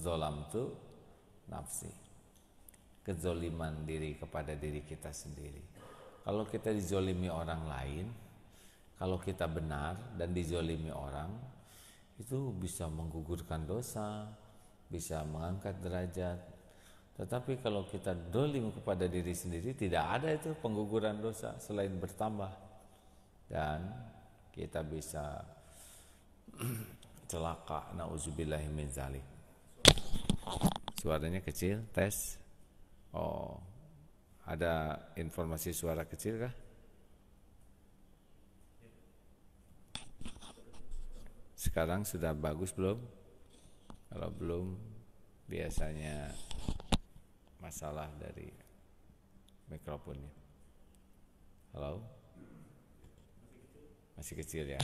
zalamtu nafsi. Kezoliman diri kepada diri kita sendiri. Kalau kita dizolimi orang lain, kalau kita benar dan dizolimi orang, itu bisa menggugurkan dosa, bisa mengangkat derajat. Tetapi kalau kita dolim kepada diri sendiri, tidak ada itu pengguguran dosa selain bertambah. Dan kita bisa celaka, na'udzubillahi min dzalik. Suaranya kecil, tes. Oh, ada informasi suara kecil kah? Sekarang sudah bagus belum? Kalau belum, biasanya masalah dari mikrofonnya. Halo? Masih kecil ya?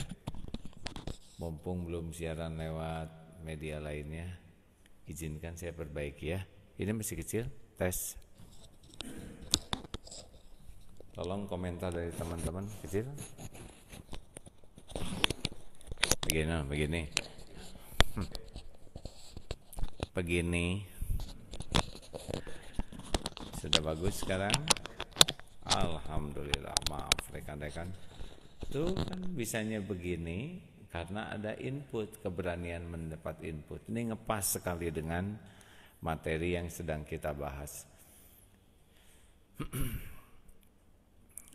Mumpung belum siaran lewat media lainnya, izinkan saya perbaiki ya. Ini masih kecil, tes. Tolong komentar dari teman-teman kecil. Begini. Begini. Sudah bagus sekarang? Alhamdulillah. Maaf rekan-rekan. Itu kan bisanya begini karena ada input, keberanian mendapat input. Ini ngepas sekali dengan materi yang sedang kita bahas.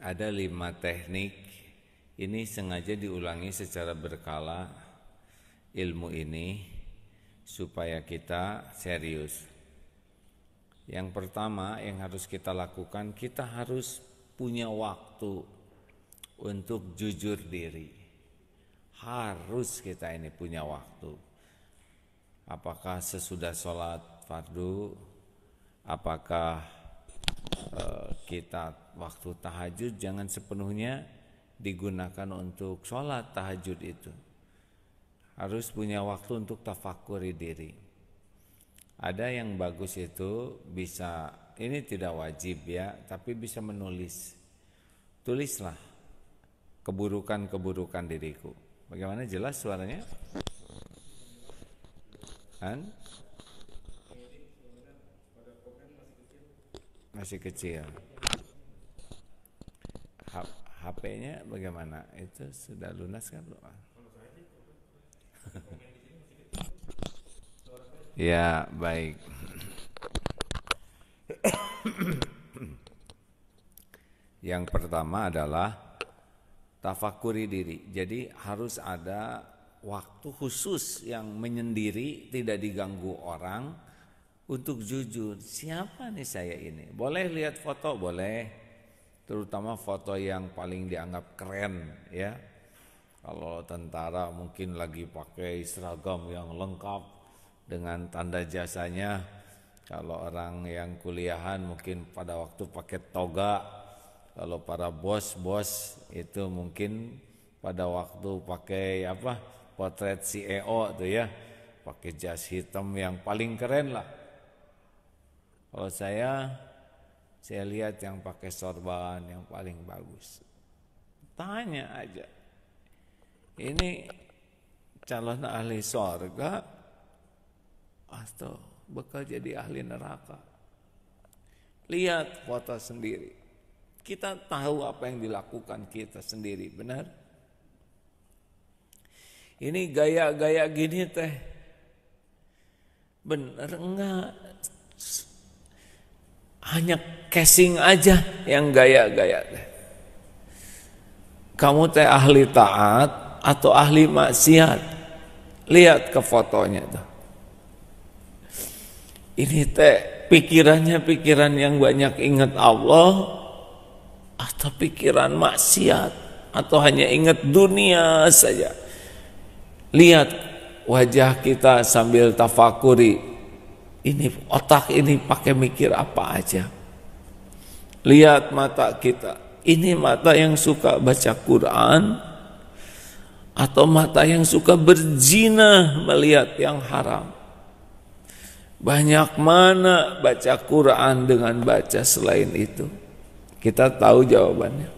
Ada 5 teknik, ini sengaja diulangi secara berkala ilmu ini supaya kita serius. Yang pertama yang harus kita lakukan, kita harus punya waktu untuk jujur diri. Harus kita ini punya waktu. Apakah sesudah sholat fardu, apakah kita waktu tahajud, jangan sepenuhnya digunakan untuk sholat tahajud itu. Harus punya waktu untuk tafakuri diri. Ada yang bagus itu bisa, ini tidak wajib ya, tapi bisa menulis. Tulislah keburukan-keburukan diriku. Bagaimana, jelas suaranya? Kan? Masih kecil. HP-nya bagaimana? Itu sudah lunas kan? Ya, baik. Yang pertama adalah tafakuri diri. Jadi harus ada waktu khusus yang menyendiri, tidak diganggu orang, untuk jujur. Siapa nih saya ini? Boleh lihat foto, boleh. Terutama foto yang paling dianggap keren ya. Kalau tentara mungkin lagi pakai seragam yang lengkap dengan tanda jasanya. Kalau orang yang kuliahan mungkin pada waktu pakai toga. Kalau para bos-bos itu mungkin pada waktu pakai apa? Potret CEO tuh ya. Pakai jas hitam yang paling keren lah. Kalau saya lihat yang pakai sorban yang paling bagus. Tanya aja. Ini calon ahli sorga atau bakal jadi ahli neraka? Lihat foto sendiri. Kita tahu apa yang dilakukan kita sendiri, benar? Ini gaya-gaya gini teh, benar enggak? Hanya casing aja yang gaya-gaya teh. Kamu teh ahli taat atau ahli maksiat? Lihat ke fotonya tuh. Ini teh pikirannya pikiran yang banyak ingat Allah atau pikiran maksiat atau hanya ingat dunia saja? Lihat wajah kita sambil tafakuri. Ini otak ini pakai mikir apa aja? Lihat mata kita. Ini mata yang suka baca Quran atau mata yang suka berzina melihat yang haram? Banyak mana baca Quran dengan baca selain itu? Kita tahu jawabannya.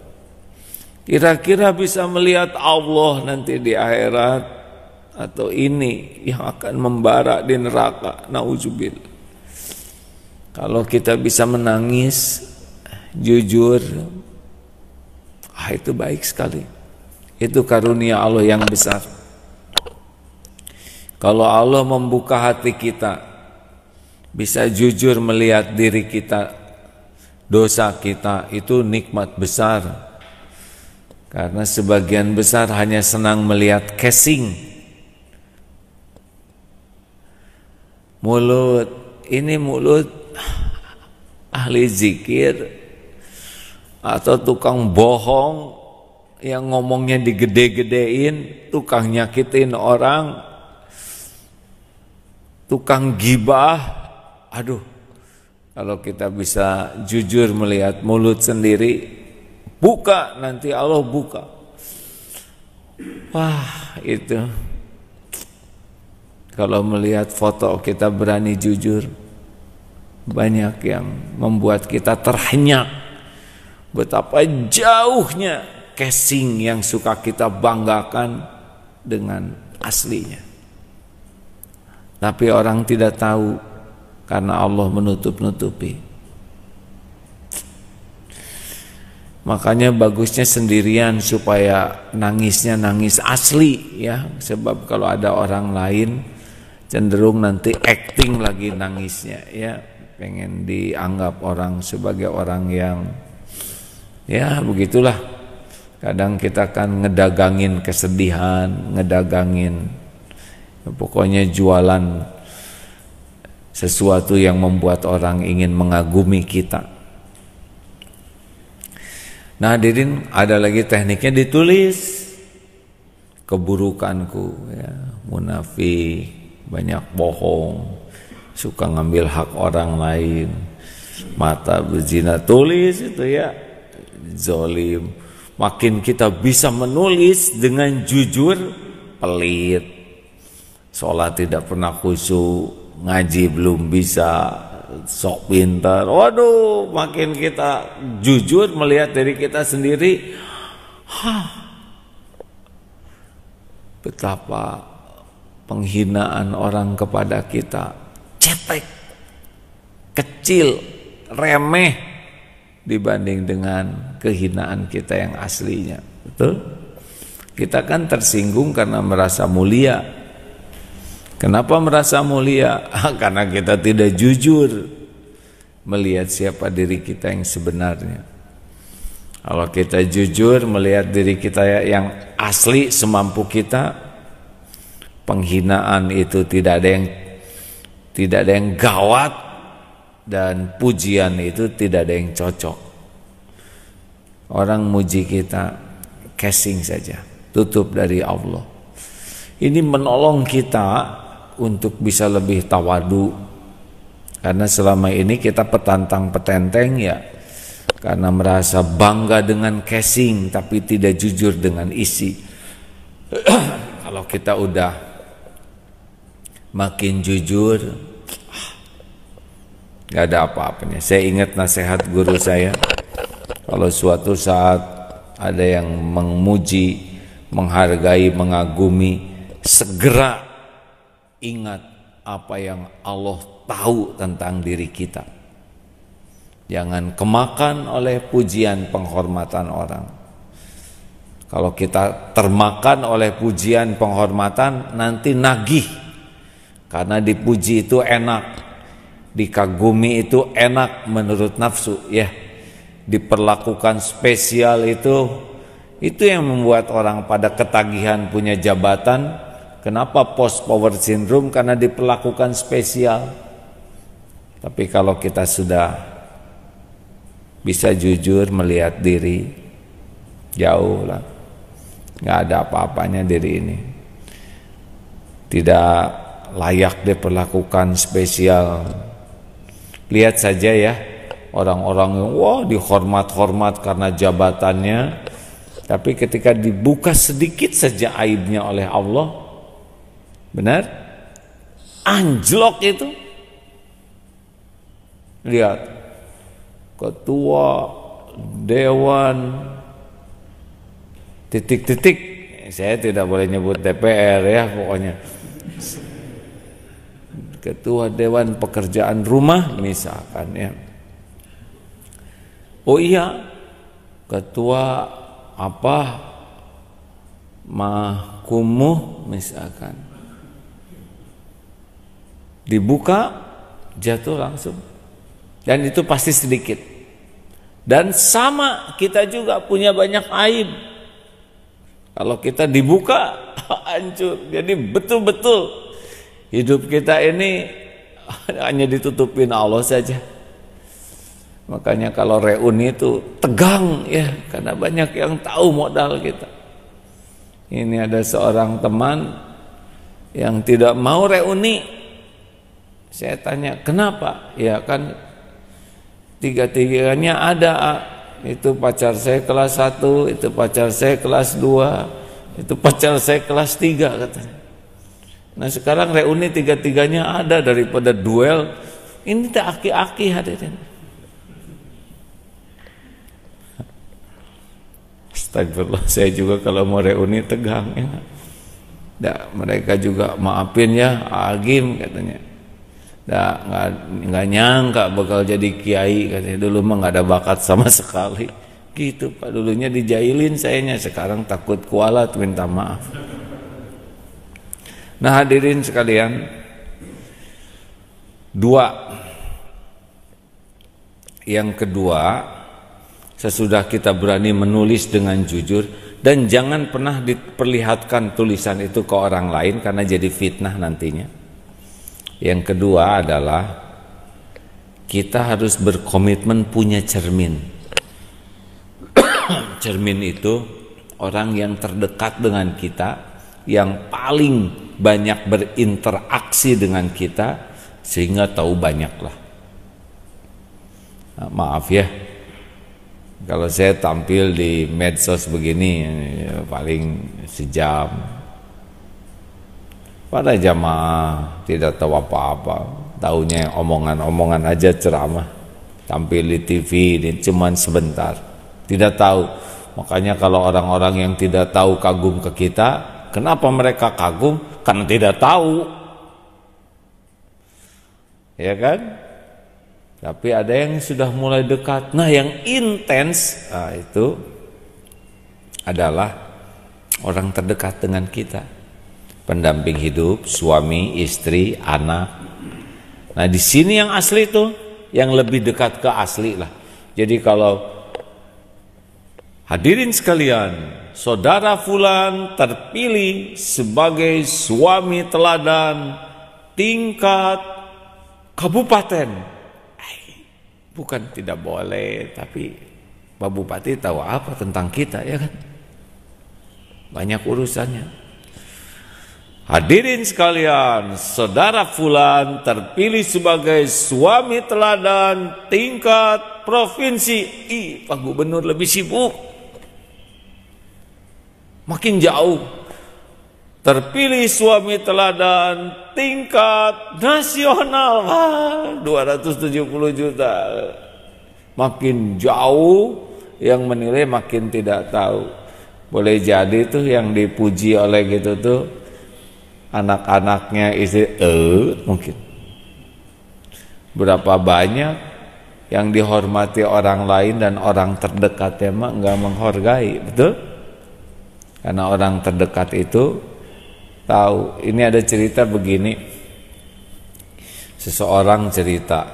Kira-kira bisa melihat Allah nanti di akhirat atau ini yang akan membara di neraka. Nauzubillah. Kalau kita bisa menangis jujur, itu baik sekali. Itu karunia Allah yang besar. Kalau Allah membuka hati kita, bisa jujur melihat diri kita, dosa kita, itu nikmat besar. Karena sebagian besar hanya senang melihat casing. Mulut, ini mulut ahli zikir atau tukang bohong yang ngomongnya digede-gedein, tukang nyakitin orang, tukang gibah. Aduh, kalau kita bisa jujur melihat mulut sendiri, buka, nanti Allah buka. Wah, itu kalau melihat foto kita berani jujur, banyak yang membuat kita terhenyak. Betapa jauhnya casing yang suka kita banggakan dengan aslinya. Tapi orang tidak tahu karena Allah menutup-nutupi. Makanya bagusnya sendirian supaya nangisnya nangis asli ya. Sebab kalau ada orang lain cenderung nanti acting lagi nangisnya ya. Pengen dianggap orang sebagai orang yang ya begitulah. Kadang kita kan ngedagangin kesedihan, ngedagangin pokoknya jualan sesuatu yang membuat orang ingin mengagumi kita. Nah, hadirin, ada lagi tekniknya ditulis keburukanku ya, munafik, banyak bohong, suka ngambil hak orang lain, mata berzina, tulis itu ya, zalim. Makin kita bisa menulis dengan jujur, pelit, sholat tidak pernah khusyuk, ngaji belum bisa, sok pintar. Waduh, makin kita jujur melihat diri kita sendiri, betapa penghinaan orang kepada kita, cetek, kecil, remeh dibanding dengan kehinaan kita yang aslinya. Betul? Kita kan tersinggung karena merasa mulia. Kenapa merasa mulia? Karena kita tidak jujur melihat siapa diri kita yang sebenarnya. Kalau kita jujur melihat diri kita yang asli semampu kita, penghinaan itu tidak ada yang gawat, dan pujian itu tidak ada yang cocok. Orang muji kita, casing saja, tutup dari Allah. Ini menolong kita untuk bisa lebih tawadu, karena selama ini kita petantang-petenteng ya, karena merasa bangga dengan casing tapi tidak jujur dengan isi. Kalau kita udah makin jujur, gak ada apa-apanya. Saya ingat nasihat guru saya, kalau suatu saat ada yang memuji, menghargai, mengagumi, segera ingat apa yang Allah tahu tentang diri kita. Jangan kemakan oleh pujian penghormatan orang. Kalau kita termakan oleh pujian penghormatan, nanti nagih. Karena dipuji itu enak, dikagumi itu enak menurut nafsu ya. Diperlakukan spesial itu yang membuat orang pada ketagihan punya jabatan. Kenapa post power syndrome? Karena diperlakukan spesial. Tapi kalau kita sudah bisa jujur melihat diri, jauh lah, nggak ada apa-apanya diri ini, tidak layak diperlakukan spesial. Lihat saja ya, orang-orang yang wah dihormat-hormat karena jabatannya, tapi ketika dibuka sedikit saja aibnya oleh Allah, benar, anjlok itu. Lihat, ketua dewan titik-titik saya tidak boleh nyebut DPR ya, pokoknya Ketua Dewan Pekerjaan Rumah misalkan ya. Oh iya, Ketua apa Mahkumuh misalkan, dibuka jatuh langsung, dan itu pasti sedikit. Dan sama, kita juga punya banyak aib. Kalau kita dibuka hancur. Jadi betul-betul hidup kita ini hanya ditutupin Allah saja. Makanya kalau reuni itu tegang ya, karena banyak yang tahu modal kita. Ini ada seorang teman yang tidak mau reuni. Saya tanya, kenapa? Ya kan tiga-tiganya ada. Itu pacar saya kelas 1, itu pacar saya kelas 2, itu pacar saya kelas 3 katanya. Nah sekarang reuni tiga-tiganya ada, daripada duel. Ini tak aki-aki hadirin. Astagfirullah, saya juga kalau mau reuni tegang ya. Nah, mereka juga maafin ya, Agim katanya. Nggak nyangka bakal jadi kiai katanya. Dulu mah nggak ada bakat sama sekali. Gitu Pak, dulunya dijailin sayanya, sekarang takut kualat minta maaf. Nah hadirin sekalian, yang kedua, sesudah kita berani menulis dengan jujur, dan jangan pernah diperlihatkan tulisan itu ke orang lain karena jadi fitnah nantinya. Yang kedua adalah kita harus berkomitmen punya cermin. Cermin itu orang yang terdekat dengan kita, yang paling banyak berinteraksi dengan kita, sehingga tahu banyaklah. Nah, maaf ya, kalau saya tampil di medsos begini paling sejam. Pada jamaah tidak tahu apa-apa, taunya omongan-omongan aja ceramah. Tampil di TV cuman sebentar, tidak tahu. Makanya kalau orang-orang yang tidak tahu kagum ke kita, kenapa mereka kagum? Karena tidak tahu, ya kan? Tapi ada yang sudah mulai dekat. Nah yang intens, itu adalah orang terdekat dengan kita, pendamping hidup, suami, istri, anak. Nah di sini yang asli itu, yang lebih dekat ke asli lah. Jadi kalau hadirin sekalian, saudara fulan terpilih sebagai suami teladan tingkat kabupaten, bukan tidak boleh, tapi Pak Bupati tahu apa tentang kita, ya kan? Banyak urusannya. Hadirin sekalian, saudara fulan terpilih sebagai suami teladan tingkat provinsi. Pak Gubernur lebih sibuk, makin jauh. Terpilih suami teladan tingkat nasional, 270 juta. Makin jauh, yang menilai makin tidak tahu. Boleh jadi tuh yang dipuji oleh gitu tuh anak-anaknya istri, mungkin. Berapa banyak yang dihormati orang lain dan orang terdekatnya mah nggak menghargai, betul? Karena orang terdekat itu tahu. Ini ada cerita begini, seseorang cerita,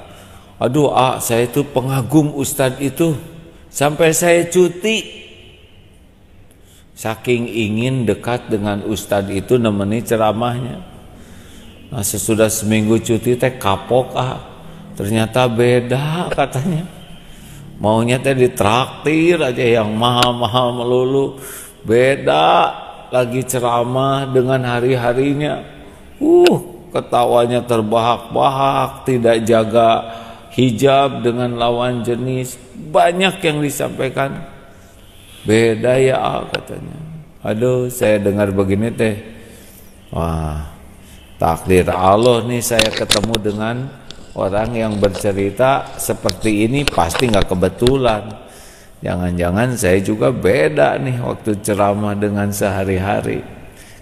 aduh saya itu pengagum ustadz itu, sampai saya cuti. Saking ingin dekat dengan ustadz itu, nemeni ceramahnya. Nah sesudah seminggu cuti teh kapok, ternyata beda katanya. Maunya teh ditraktir aja yang mahal-mahal melulu. Beda lagi ceramah dengan hari-harinya. Ketawanya terbahak-bahak, tidak jaga hijab dengan lawan jenis. Banyak yang disampaikan. Beda ya katanya. Aduh, saya dengar begini teh, wah, takdir Allah nih saya ketemu dengan orang yang bercerita seperti ini, pasti nggak kebetulan. Jangan-jangan saya juga beda nih waktu ceramah dengan sehari-hari.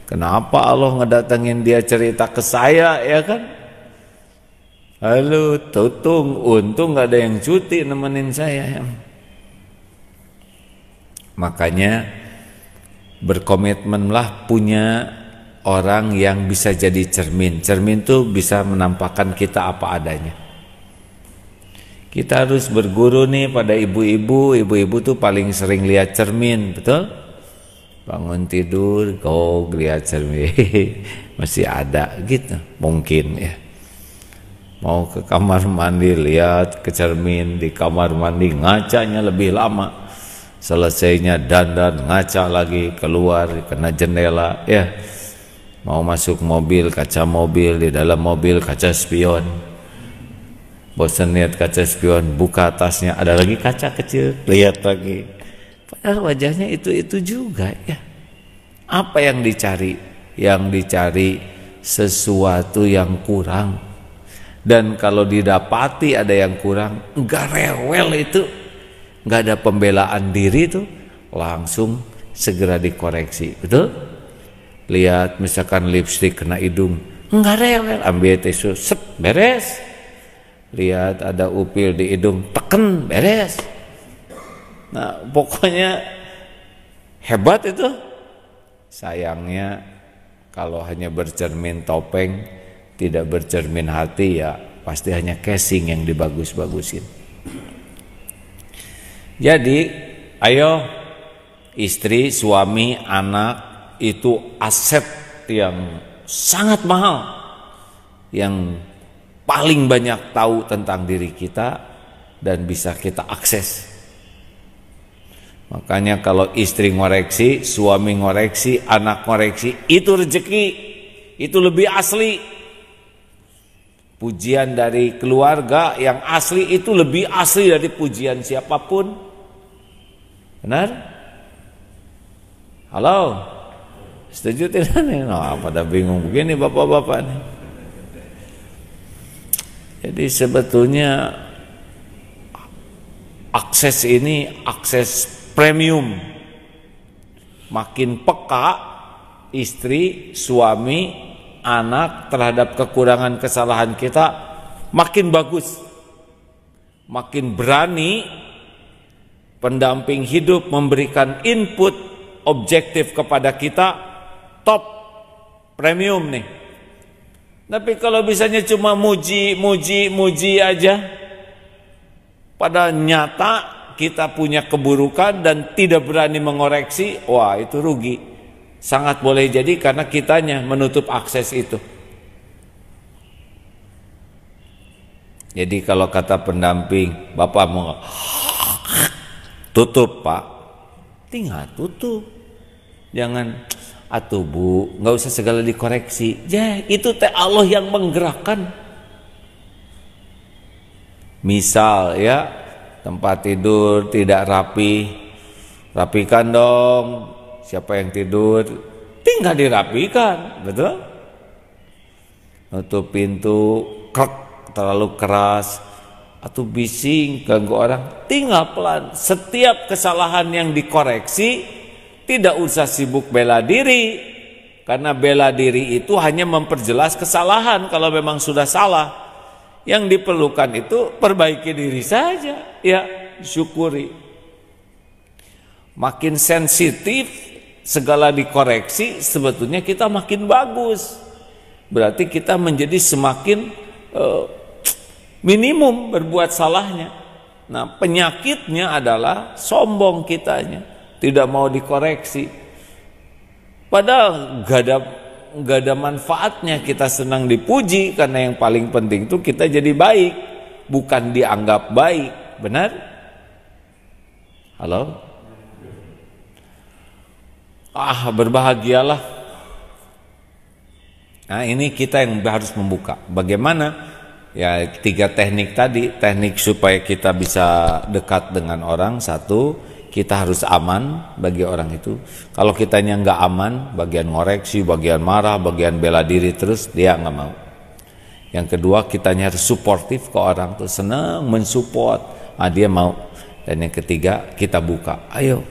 Kenapa Allah ngedatengin dia cerita ke saya, ya kan? Halo, untung gak ada yang cuti nemenin saya. Makanya berkomitmenlah punya orang yang bisa jadi cermin. Cermin tuh bisa menampakkan kita apa adanya. Kita harus berguru nih pada ibu-ibu. Ibu-ibu tuh paling sering lihat cermin, betul? Bangun tidur, lihat cermin. Masih ada gitu, mungkin ya. Mau ke kamar mandi, lihat ke cermin di kamar mandi, ngacanya lebih lama. Selesainya dandan, ngaca lagi, keluar kena jendela, ya. Mau masuk mobil, kaca mobil, di dalam mobil kaca spion. Bosan lihat kaca spion, buka tasnya, ada lagi kaca kecil, lihat lagi. Padahal wajahnya itu juga, ya. Apa yang dicari? Yang dicari sesuatu yang kurang. Dan kalau didapati ada yang kurang, enggak rewel itu, enggak ada pembelaan diri itu, langsung segera dikoreksi, betul? Lihat misalkan lipstik kena hidung, enggak rewel, ambil tisu, sep, beres. Lihat ada upil di hidung, teken, beres. Nah, pokoknya hebat itu. Sayangnya kalau hanya bercermin topeng, tidak bercermin hati, ya pasti hanya casing yang dibagus-bagusin. Jadi ayo, istri, suami, anak itu aset yang sangat mahal, yang paling banyak tahu tentang diri kita dan bisa kita akses. Makanya kalau istri ngoreksi, suami ngoreksi, anak ngoreksi, itu rezeki, itu lebih asli. Pujian dari keluarga yang asli itu lebih asli dari pujian siapapun. Benar? Halo? Setuju tidak nih? Nah, pada bingung begini bapak-bapak nih. Jadi sebetulnya akses ini akses premium. Makin peka istri, suami, anak terhadap kekurangan kesalahan kita, makin bagus, makin berani pendamping hidup memberikan input objektif kepada kita, top premium nih. Tapi kalau bisanya cuma muji aja, pada nyata kita punya keburukan dan tidak berani mengoreksi, wah itu rugi. Sangat boleh jadi karena kitanya menutup akses itu. Jadi kalau kata pendamping, bapak mau tutup pak, tinggal tutup. Jangan atuh bu, nggak usah segala dikoreksi. Ya itu teh Allah yang menggerakkan. Misal ya, tempat tidur tidak rapi, rapikan dong. Siapa yang tidur, tinggal dirapikan, betul? Nutup pintu, krek, terlalu keras, atau bising, ganggu orang, tinggal pelan. Setiap kesalahan yang dikoreksi, tidak usah sibuk bela diri, karena bela diri itu hanya memperjelas kesalahan kalau memang sudah salah. Yang diperlukan itu perbaiki diri saja, ya syukuri. Makin sensitif, segala dikoreksi, sebetulnya kita makin bagus. Berarti kita menjadi semakin minimum berbuat salahnya. Nah, penyakitnya adalah sombong kitanya, tidak mau dikoreksi. Padahal gak ada manfaatnya kita senang dipuji, karena yang paling penting itu kita jadi baik, bukan dianggap baik. Benar? Halo? Berbahagialah. Nah, ini kita yang harus membuka. Bagaimana? Ya 3 teknik tadi. Teknik supaya kita bisa dekat dengan orang. 1, kita harus aman bagi orang itu. Kalau kitanya nggak aman, bagian ngoreksi, bagian marah, bagian bela diri terus, dia nggak mau. Yang kedua, kitanya harus suportif ke orang tuh, senang mensupport. Dia mau. Dan yang ketiga, kita buka. Ayo,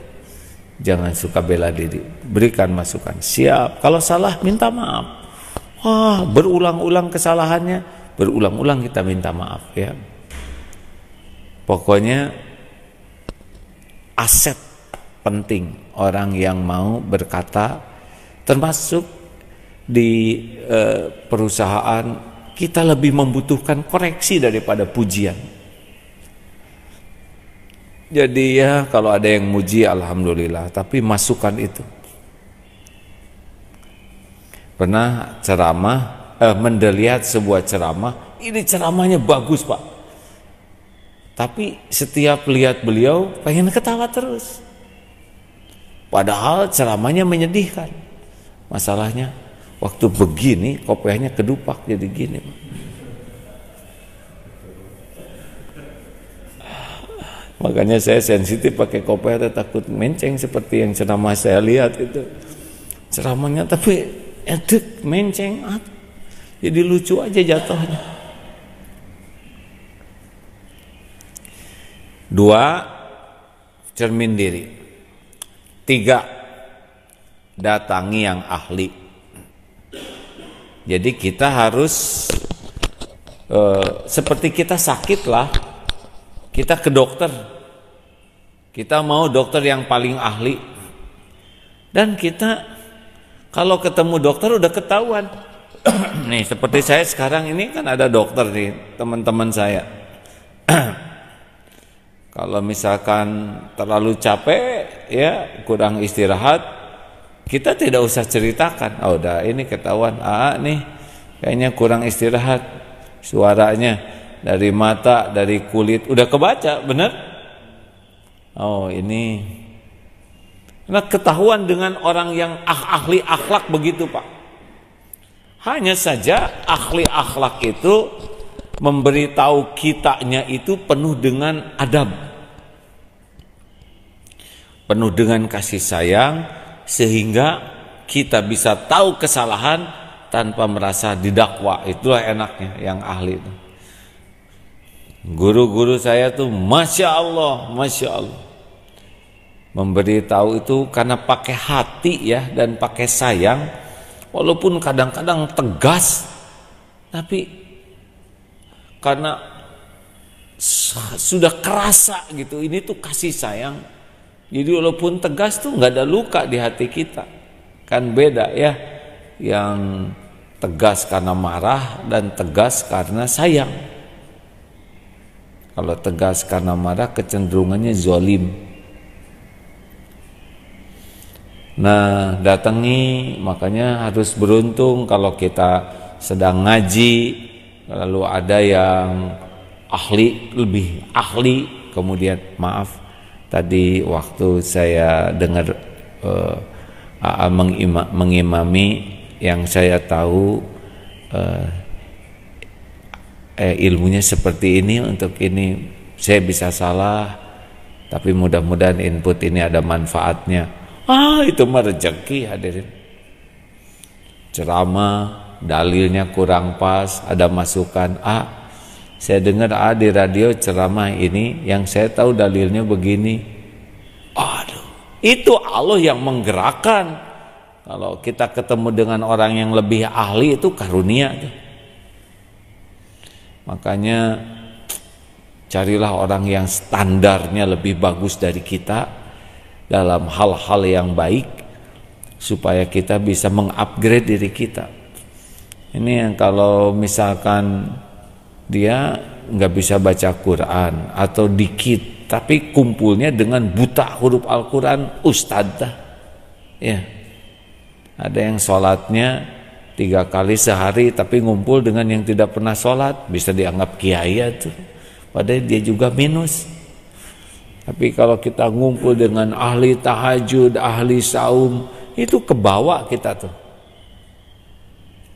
jangan suka bela diri, berikan masukan. Siap, kalau salah minta maaf. Wah, berulang-ulang kesalahannya, berulang-ulang kita minta maaf ya. Pokoknya aset penting orang yang mau berkata, termasuk di perusahaan kita lebih membutuhkan koreksi daripada pujian. Jadi ya kalau ada yang muji alhamdulillah, tapi masukan itu. Pernah ceramah, melihat sebuah ceramah, ini ceramahnya bagus Pak. Tapi setiap lihat beliau pengen ketawa terus. Padahal ceramahnya menyedihkan. Masalahnya waktu begini kopiahnya kedupak jadi gini Pak. Makanya saya sensitif pakai kopiah, takut menceng seperti yang ceramah saya lihat itu. Ceramahnya tapi edek menceng, jadi lucu aja jatuhnya. 2, cermin diri. 3, datangi yang ahli. Jadi kita harus seperti kita sakit lah, kita ke dokter, kita mau dokter yang paling ahli. Dan kita kalau ketemu dokter udah ketahuan. Nih seperti saya sekarang ini kan ada dokter nih, teman-teman saya. Kalau misalkan terlalu capek ya, kurang istirahat, kita tidak usah ceritakan. Oh udah ini ketahuan, nih kayaknya kurang istirahat, suaranya dari mata, dari kulit udah kebaca, bener? Oh ini, nah ketahuan dengan orang yang ahli akhlak begitu Pak. Hanya saja ahli akhlak itu memberitahu kitanya itu penuh dengan adab, penuh dengan kasih sayang, sehingga kita bisa tahu kesalahan tanpa merasa didakwa. Itulah enaknya yang ahli itu. Guru-guru saya tuh Masya Allah memberitahu itu karena pakai hati ya, dan pakai sayang, walaupun kadang-kadang tegas, tapi karena sudah kerasa gitu, ini tuh kasih sayang. Jadi walaupun tegas tuh nggak ada luka di hati kita. Kan beda ya, yang tegas karena marah dan tegas karena sayang. Kalau tegas karena marah kecenderungannya zalim. Nah, datangi, makanya harus beruntung kalau kita sedang ngaji, lalu ada yang ahli, lebih ahli, kemudian maaf, tadi waktu saya dengar mengimami, yang saya tahu ilmunya seperti ini, untuk ini saya bisa salah, tapi mudah-mudahan input ini ada manfaatnya. Itu mah rezeki hadirin. Ceramah dalilnya kurang pas, ada masukan, saya dengar di radio ceramah ini, yang saya tahu dalilnya begini. Aduh, itu Allah yang menggerakkan. Kalau kita ketemu dengan orang yang lebih ahli, itu karunia tuh. Makanya carilah orang yang standarnya lebih bagus dari kita dalam hal-hal yang baik, supaya kita bisa mengupgrade diri kita. Ini yang kalau misalkan dia nggak bisa baca Quran atau dikit, tapi kumpulnya dengan buta huruf Al-Quran, ustadzah ya. Ada yang sholatnya 3 kali sehari tapi ngumpul dengan yang tidak pernah sholat, bisa dianggap kiai tuh, padahal dia juga minus. Tapi kalau kita ngumpul dengan ahli tahajud, ahli saum, itu kebawa kita tuh,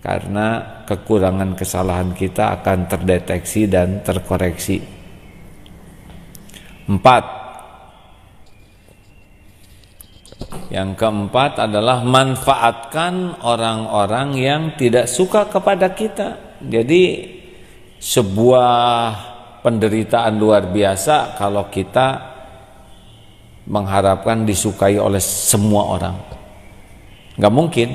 karena kekurangan kesalahan kita akan terdeteksi dan terkoreksi. 4, yang keempat adalah manfaatkan orang-orang yang tidak suka kepada kita. Jadi sebuah penderitaan luar biasa kalau kita mengharapkan disukai oleh semua orang. Nggak mungkin.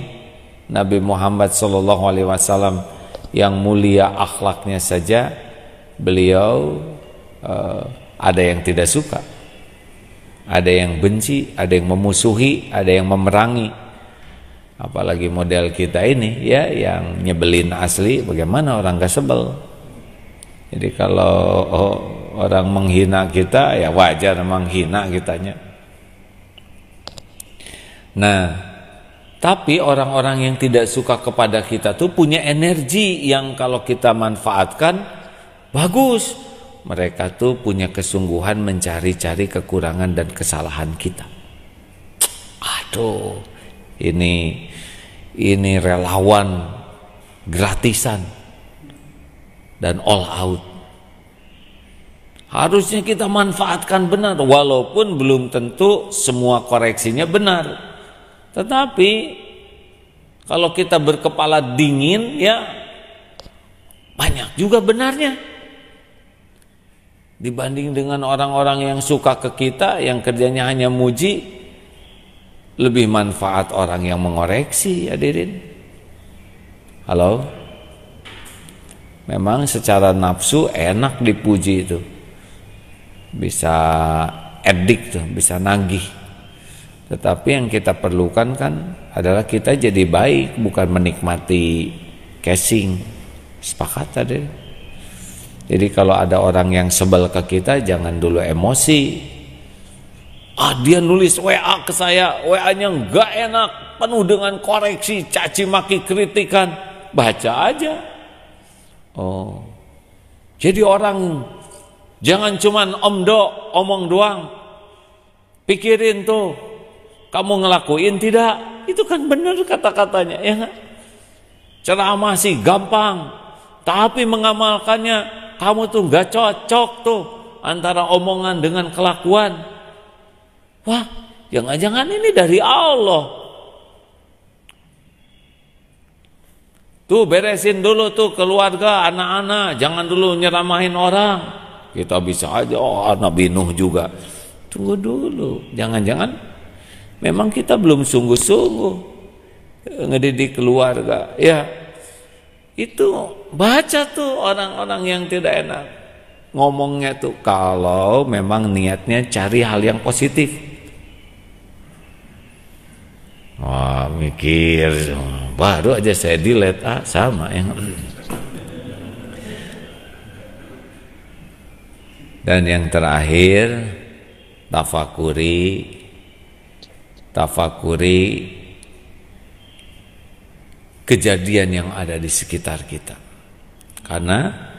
Nabi Muhammad SAW yang mulia akhlaknya saja, beliau ada yang tidak suka, ada yang benci, ada yang memusuhi, ada yang memerangi. Apalagi model kita ini ya, yang nyebelin asli, bagaimana orang gak sebel. Jadi kalau orang menghina kita, ya wajar menghina kitanya. Nah, tapi orang-orang yang tidak suka kepada kita tuh punya energi yang kalau kita manfaatkan bagus. Mereka tuh punya kesungguhan mencari-cari kekurangan dan kesalahan kita. Aduh, ini relawan gratisan dan all out. Harusnya kita manfaatkan benar, walaupun belum tentu semua koreksinya benar. Tetapi kalau kita berkepala dingin, ya banyak juga benarnya. Dibanding dengan orang-orang yang suka ke kita, yang kerjanya hanya muji, lebih manfaat orang yang mengoreksi, hadirin. Halo? Memang secara nafsu enak dipuji itu. Bisa edik tuh, bisa nagih. Tetapi yang kita perlukan kan adalah kita jadi baik, bukan menikmati casing. Sepakat tadi. Jadi kalau ada orang yang sebel ke kita, jangan dulu emosi. Dia nulis WA ke saya, WA-nya enggak enak, penuh dengan koreksi, caci maki, kritikan. Baca aja. Jadi orang jangan cuman omong doang. Pikirin tuh, kamu ngelakuin tidak? Itu kan benar kata-katanya, ya enggak? Ceramah sih gampang, tapi mengamalkannya kamu tuh nggak cocok tuh antara omongan dengan kelakuan. Wah, jangan-jangan ini dari Allah. Tuh beresin dulu tuh keluarga, anak-anak, jangan dulu nyeramahin orang. Kita bisa aja, Nabi Nuh juga. Tunggu dulu, jangan-jangan memang kita belum sungguh-sungguh ngedidik keluarga. Ya, itu baca tuh orang-orang yang tidak enak ngomongnya tuh, kalau memang niatnya cari hal yang positif. Wah, mikir baru aja saya delete, sama yang. Dan yang terakhir, tafakuri kejadian yang ada di sekitar kita. Karena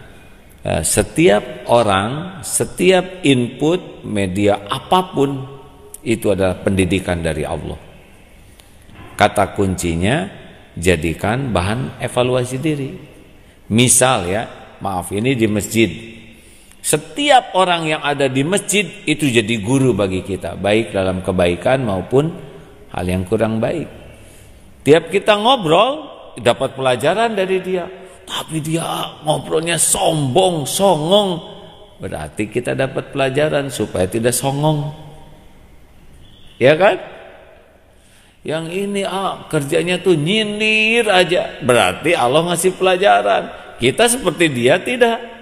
setiap orang, setiap input media apapun itu adalah pendidikan dari Allah. Kata kuncinya, jadikan bahan evaluasi diri. Misal ya, maaf, ini di masjid. Setiap orang yang ada di masjid itu jadi guru bagi kita, baik dalam kebaikan maupun hal yang kurang baik. Tiap kita ngobrol dapat pelajaran dari dia. Tapi dia ngobrolnya sombong, songong, berarti kita dapat pelajaran supaya tidak songong. Ya kan? Yang ini kerjanya tuh nyindir aja, berarti Allah ngasih pelajaran. Kita seperti dia tidak.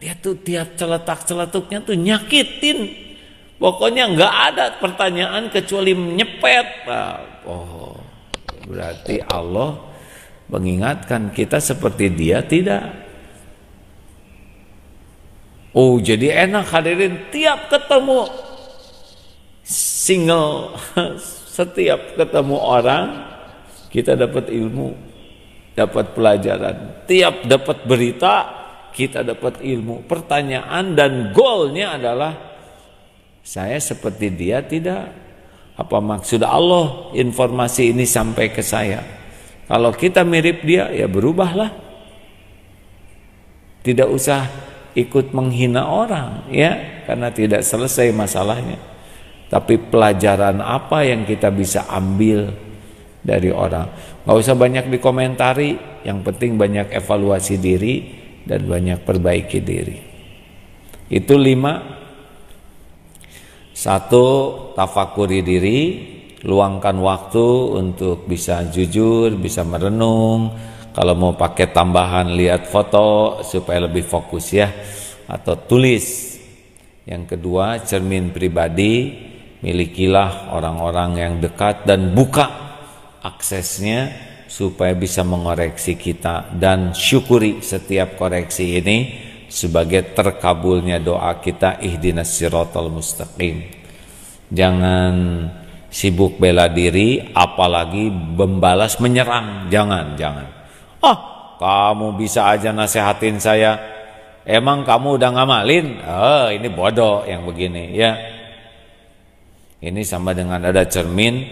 Dia tuh tiap celetak-celetuknya tuh nyakitin. Pokoknya nggak ada pertanyaan kecuali menyepet. Berarti Allah mengingatkan kita seperti dia tidak. Jadi enak hadirin, tiap ketemu single, setiap ketemu orang kita dapat ilmu, dapat pelajaran. Tiap dapat berita kita dapat ilmu. Pertanyaan dan goalnya adalah, saya seperti dia tidak? Apa maksud Allah informasi ini sampai ke saya? Kalau kita mirip dia, ya berubahlah. Tidak usah ikut menghina orang, ya, karena tidak selesai masalahnya. Tapi pelajaran apa yang kita bisa ambil dari orang? Gak usah banyak dikomentari, yang penting banyak evaluasi diri dan banyak perbaiki diri. Itu 5. Satu, tafakuri diri, luangkan waktu untuk bisa jujur, bisa merenung. Kalau mau pakai tambahan, lihat foto supaya lebih fokus ya, atau tulis. Yang kedua, cermin pribadi, milikilah orang-orang yang dekat dan buka aksesnya supaya bisa mengoreksi kita, dan syukuri setiap koreksi ini sebagai terkabulnya doa kita, ihdinas siratal mustaqim. Jangan sibuk bela diri, apalagi membalas menyerang. Jangan. Kamu bisa aja nasehatin saya, emang kamu udah ngamalin? Ini bodoh yang begini ya. Ini sama dengan ada cermin,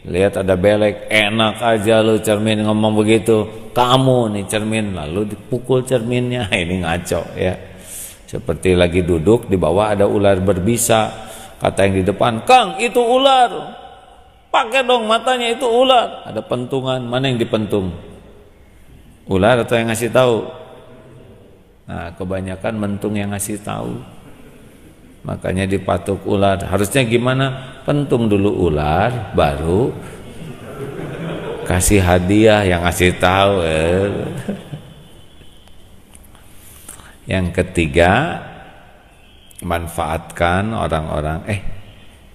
lihat ada belek, enak aja lu cermin ngomong begitu. Kamu nih cermin, lalu dipukul cerminnya. Ini ngaco ya. Seperti lagi duduk, di bawah ada ular berbisa. Kata yang di depan, "Kang, itu ular. Pakai dong matanya, itu ular." Ada pentungan, mana yang dipentung? Ular atau yang ngasih tahu? Nah, kebanyakan mentung yang ngasih tahu. Makanya dipatuk ular. Harusnya gimana? Pentung dulu ular, baru kasih hadiah yang ngasih tahu. Yang ketiga, manfaatkan orang-orang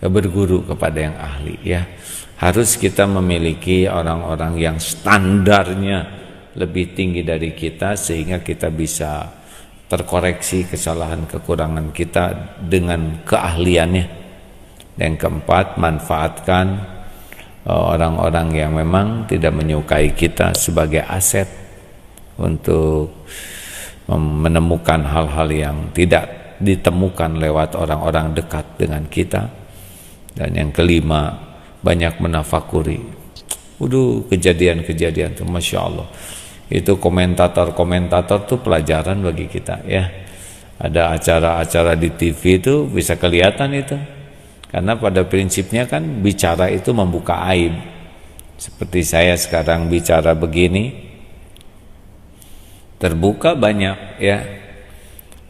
berguru kepada yang ahli ya. Harus kita memiliki orang-orang yang standarnya lebih tinggi dari kita, sehingga kita bisa terkoreksi kesalahan kekurangan kita dengan keahliannya. Yang keempat, manfaatkan orang-orang yang memang tidak menyukai kita sebagai aset untuk menemukan hal-hal yang tidak ditemukan lewat orang-orang dekat dengan kita. Dan yang kelima, banyak menafakuri. Kejadian-kejadian tuh Masya Allah, itu komentator-komentator tuh pelajaran bagi kita ya. Ada acara-acara di TV itu bisa kelihatan itu, karena pada prinsipnya kan bicara itu membuka aib. Seperti saya sekarang bicara begini, terbuka banyak ya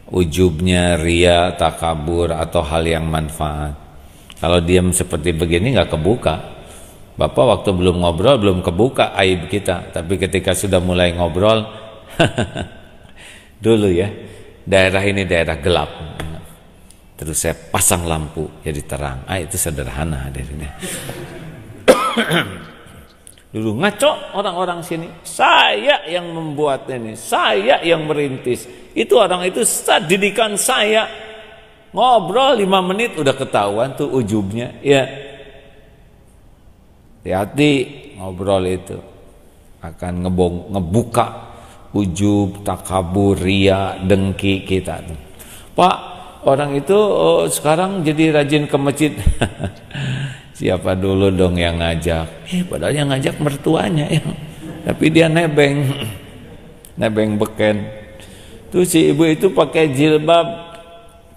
ujubnya, ria, takabur, atau hal yang manfaat. Kalau diam seperti begini nggak kebuka. Bapak waktu belum ngobrol belum kebuka aib kita, tapi ketika sudah mulai ngobrol dulu ya, daerah ini daerah gelap, terus saya pasang lampu jadi terang. Itu sederhana hadirin. Dulu ngaco orang-orang sini, saya yang membuat ini, saya yang merintis. Itu orang itu didikan saya. Ngobrol 5 menit udah ketahuan tuh ujubnya ya. Hati-hati ngobrol itu akan ngebuka ujub, takabur, ria, dengki kita. Pak, orang itu sekarang jadi rajin ke masjid. Siapa dulu dong yang ngajak? Padahal yang ngajak mertuanya ya. Tapi dia nebeng beken. Tuh si ibu itu pakai jilbab.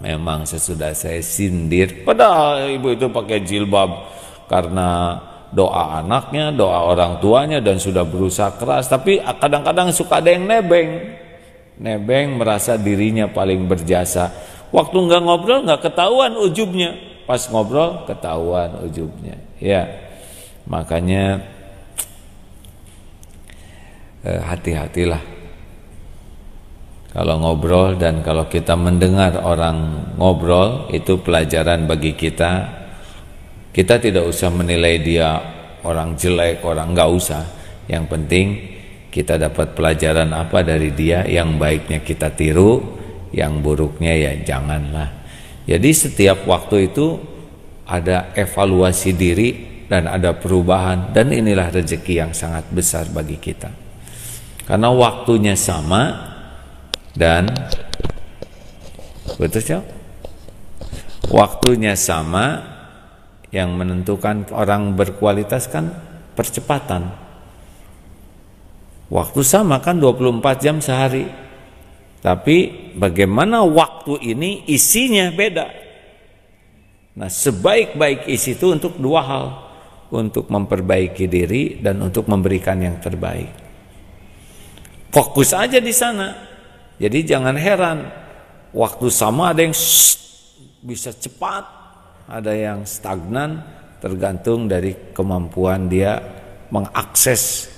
Memang sesudah saya sindir, padahal ibu itu pakai jilbab karena doa anaknya, doa orang tuanya, dan sudah berusaha keras. Tapi kadang-kadang suka ada yang nebeng merasa dirinya paling berjasa. Waktu nggak ngobrol nggak ketahuan ujubnya, pas ngobrol ketahuan ujubnya ya. Makanya hati-hatilah kalau ngobrol, dan kalau kita mendengar orang ngobrol, itu pelajaran bagi kita. Kita tidak usah menilai dia orang jelek, orang nggak usah. Yang penting kita dapat pelajaran apa dari dia. Yang baiknya kita tiru, yang buruknya ya janganlah. Jadi setiap waktu itu ada evaluasi diri dan ada perubahan, dan inilah rezeki yang sangat besar bagi kita. Karena waktunya sama. Dan betul ya, waktunya sama, yang menentukan orang berkualitas kan percepatan. Waktu sama kan 24 jam sehari, tapi bagaimana waktu ini isinya beda. Nah, sebaik-baik isi itu untuk dua hal, untuk memperbaiki diri dan untuk memberikan yang terbaik. Fokus aja di sana. Jadi jangan heran, waktu sama ada yang bisa cepat, ada yang stagnan, tergantung dari kemampuan dia mengakses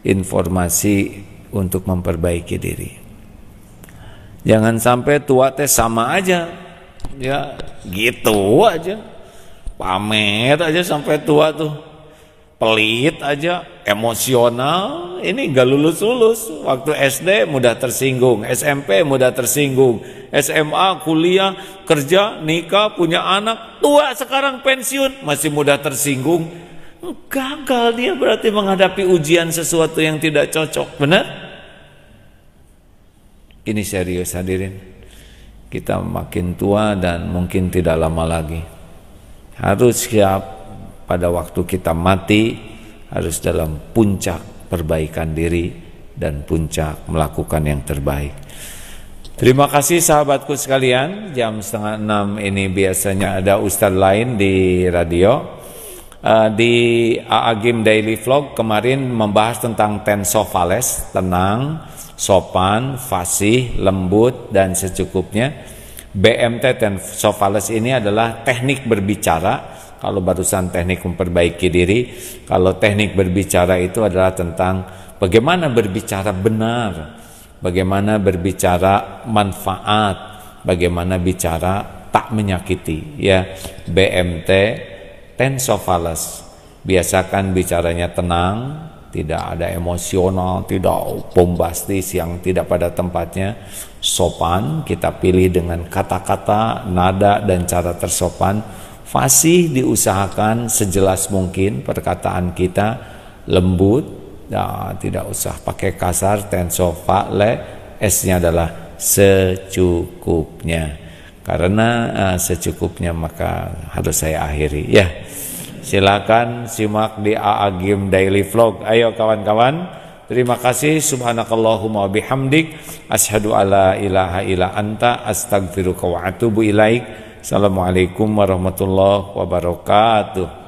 informasi untuk memperbaiki diri. Jangan sampai tua teh sama aja, ya gitu aja, pamer aja sampai tua tuh, pelit aja, emosional, ini gak lulus-lulus. Waktu SD mudah tersinggung, SMP mudah tersinggung, SMA, kuliah, kerja, nikah, punya anak, tua sekarang pensiun, masih mudah tersinggung. Gagal dia, berarti menghadapi ujian sesuatu yang tidak cocok, benar? Ini serius hadirin. Kita makin tua dan mungkin tidak lama lagi. Harus siap pada waktu kita mati, harus dalam puncak perbaikan diri dan puncak melakukan yang terbaik. Terima kasih sahabatku sekalian. Jam 5:30 ini biasanya ada ustadz lain di radio. Di A'agim Daily Vlog kemarin membahas tentang tensofales, tenang, sopan, fasih, lembut, dan secukupnya. BMT tensofales ini adalah teknik berbicara. Kalau barusan teknik memperbaiki diri, kalau teknik berbicara itu adalah tentang bagaimana berbicara benar, bagaimana berbicara manfaat, bagaimana bicara tak menyakiti. Ya, BMT tensofales. Biasakan bicaranya tenang, tidak ada emosional, tidak bombastis yang tidak pada tempatnya. Sopan, kita pilih dengan kata-kata, nada, dan cara tersopan. Fasih, diusahakan sejelas mungkin perkataan kita. Lembut, nah, tidak usah pakai kasar. Tensofale, S-nya adalah secukupnya. Karena secukupnya maka harus saya akhiri. Ya, silakan simak di A'agim Daily Vlog. Ayo kawan-kawan, terima kasih. Subhanakallahumma bihamdik, asyhadu alla ilaha illa anta, astaghfiruka wa atubu ilaik. Assalamualaikum warahmatullahi wabarakatuh.